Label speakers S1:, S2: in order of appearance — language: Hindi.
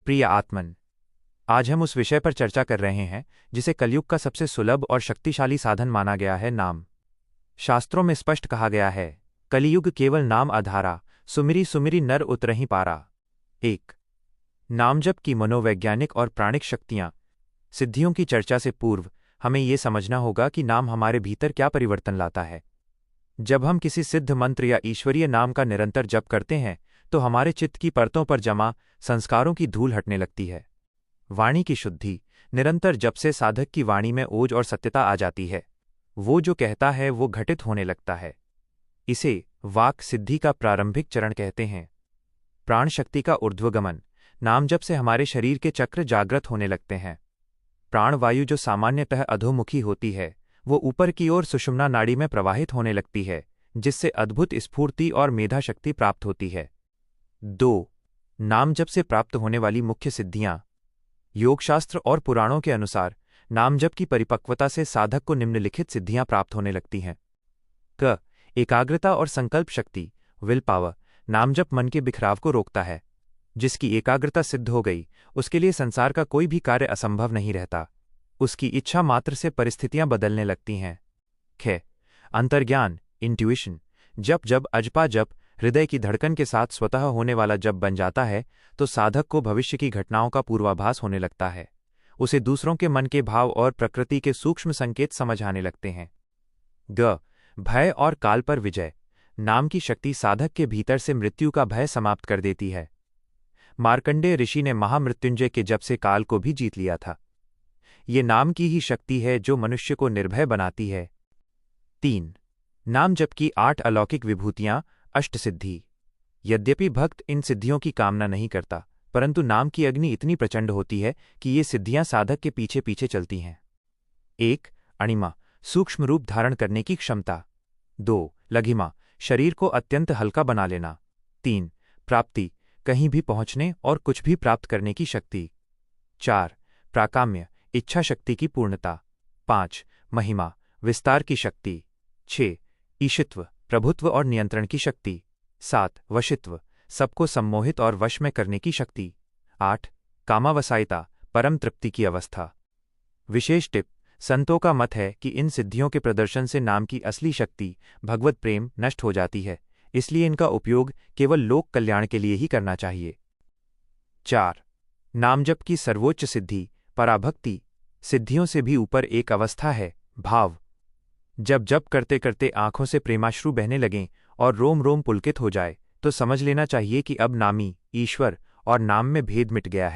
S1: प्रिय आत्मन, आज हम उस विषय पर चर्चा कर रहे हैं जिसे कलयुग का सबसे सुलभ और शक्तिशाली साधन माना गया है, नाम। शास्त्रों में स्पष्ट कहा गया है, कलियुग केवल नाम आधारा, सुमिरी सुमिरी नर उतरहि पारा। एक नाम जप की मनोवैज्ञानिक और प्राणिक शक्तियां। सिद्धियों की चर्चा से पूर्व हमें यह समझना होगा कि नाम हमारे भीतर क्या परिवर्तन लाता है। जब हम किसी सिद्ध मंत्र या ईश्वरीय नाम का निरंतर जप करते हैं तो हमारे चित्त की परतों पर जमा संस्कारों की धूल हटने लगती है। वाणी की शुद्धि। निरंतर जप से साधक की वाणी में ओज और सत्यता आ जाती है। वो जो कहता है वो घटित होने लगता है। इसे वाक सिद्धि का प्रारंभिक चरण कहते हैं। प्राण शक्ति का ऊर्ध्वगमन। नाम जप से हमारे शरीर के चक्र जागृत होने लगते हैं। प्राण वायु जो सामान्यतः अधोमुखी होती है वो ऊपर की ओर सुषुम्ना नाड़ी में प्रवाहित होने लगती है, जिससे अद्भुत स्फूर्ति और मेधा शक्ति प्राप्त होती है। 2. नाम जप से प्राप्त होने वाली मुख्य सिद्धियां। योगशास्त्र और पुराणों के अनुसार नाम जप की परिपक्वता से साधक को निम्नलिखित सिद्धियां प्राप्त होने लगती हैं। क. एकाग्रता और संकल्प शक्ति, विल पावर। नाम जप मन के बिखराव को रोकता है। जिसकी एकाग्रता सिद्ध हो गई उसके लिए संसार का कोई भी कार्य असंभव नहीं रहता। उसकी इच्छा मात्र से परिस्थितियां बदलने लगती हैं। ख. अंतर्ज्ञान, इंट्यूइशन। जब अजपा जप हृदय की धड़कन के साथ स्वतः होने वाला जप बन जाता है तो साधक को भविष्य की घटनाओं का पूर्वाभास होने लगता है। उसे दूसरों के मन के भाव और प्रकृति के सूक्ष्म संकेत समझ आने लगते हैं। ग. भय और काल पर विजय। नाम की शक्ति साधक के भीतर से मृत्यु का भय समाप्त कर देती है। मार्कंडेय ऋषि ने महामृत्युंजय के जप से काल को भी जीत लिया था। ये नाम की ही शक्ति है जो मनुष्य को निर्भय बनाती है। 3. नाम जप की 8 अलौकिक विभूतियां, अष्टसिद्धि। यद्यपि भक्त इन सिद्धियों की कामना नहीं करता, परंतु नाम की अग्नि इतनी प्रचंड होती है कि ये सिद्धियां साधक के पीछे पीछे चलती हैं। 1. अणिमा, सूक्ष्म रूप धारण करने की क्षमता। 2. लघिमा, शरीर को अत्यंत हल्का बना लेना। 3. प्राप्ति, कहीं भी पहुंचने और कुछ भी प्राप्त करने की शक्ति। 4. प्राकाम्य, इच्छा शक्ति की पूर्णता। 5. महिमा, विस्तार की शक्ति। 6. ईशित्व, प्रभुत्व और नियंत्रण की शक्ति। 7. वशित्व, सबको सम्मोहित और वश में करने की शक्ति। 8. कामावसायिता, परम तृप्ति की अवस्था। विशेष टिप: संतों का मत है कि इन सिद्धियों के प्रदर्शन से नाम की असली शक्ति, भगवत प्रेम, नष्ट हो जाती है, इसलिए इनका उपयोग केवल लोक कल्याण के लिए ही करना चाहिए। 4. नाम जप की सर्वोच्च सिद्धि, पराभक्ति। सिद्धियों से भी ऊपर एक अवस्था है, भाव। जब जप करते करते आंखों से प्रेमाश्रु बहने लगें और रोम रोम पुलकित हो जाए तो समझ लेना चाहिए कि अब नामी, ईश्वर और नाम में भेद मिट गया है।